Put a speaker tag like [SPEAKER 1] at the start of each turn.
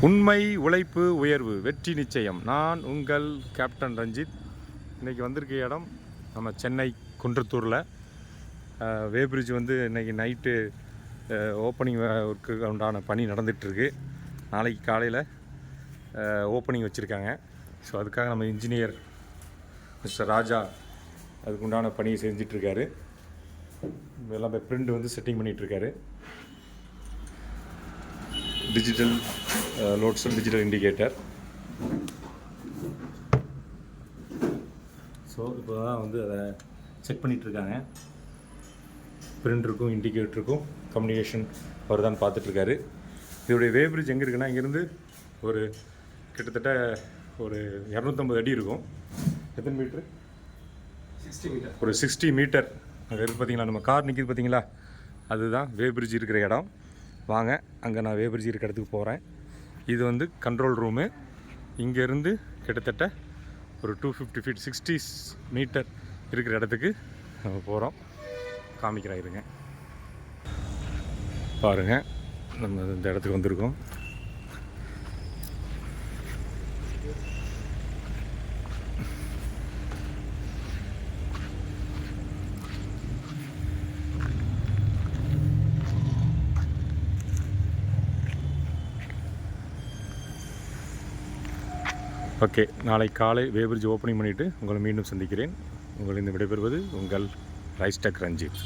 [SPEAKER 1] உண்மை உழைப்பு உயர்வு வெற்றி நிச்சயம். நான் உங்கள் கேப்டன் ரஞ்சித். இன்றைக்கி வந்திருக்க இடம் நம்ம சென்னை குன்றத்தூரில் வே பிரிட்ஜ் வந்து இன்றைக்கி நைட்டு ஓப்பனிங் ஒர்க்கு உண்டான பணி நடந்துகிட்ருக்கு. நாளைக்கு காலையில் ஓப்பனிங் வச்சுருக்காங்க. ஸோ அதுக்காக நம்ம இன்ஜினியர் மிஸ்டர் ராஜா அதுக்கு உண்டான பணியை செஞ்சிட்ருக்காரு. எல்லாம் பிரிண்ட் வந்து செட்டிங் பண்ணிகிட்ருக்காரு. டிஜிட்டல் லோட் செல், டிஜிட்டல் இண்டிகேட்டர். ஸோ இப்போ தான் வந்து அதை செக் பண்ணிகிட்ருக்காங்க. பிரிண்டருக்கும் இண்டிகேட்டருக்கும் கம்யூனிகேஷன் வருதான்னு பார்த்துட்ருக்காரு. இதோடைய வே பிரிட்ஜ் எங்கே இருக்குன்னா, இங்கேருந்து ஒரு கிட்டத்தட்ட ஒரு 250 அடி இருக்கும். எத்தனை மீட்ரு? 60 மீட்டர். ஒரு 60 மீட்டர் அங்கே இருக்குது. பார்த்தீங்களா, நம்ம கார் நிற்கிது பார்த்தீங்களா, அதுதான் வே பிரிட்ஜ் இருக்கிற இடம். வாங்க, அங்கே நான் வே பிரிட்ஜ் இருக்கிற இடத்துக்கு போகிறேன். இது வந்து கண்ட்ரோல் ரூமு. இங்கேருந்து கிட்டத்தட்ட ஒரு 250 ஃபீட் 60 மீட்டர் இருக்கிற இடத்துக்கு நம்ம போகிறோம். காமிக்கிறேன் இருங்க, பாருங்கள். நம்ம இந்த இடத்துக்கு வந்திருக்கோம். ஓகே, நாளை காலை வே பிரிட்ஜ் ஓப்பனிங் பண்ணிவிட்டு உங்களை மீண்டும் சந்திக்கிறேன். உங்களிடம் விடைபெறுவது உங்கள் ரைஸ்டக் ரஞ்சித்.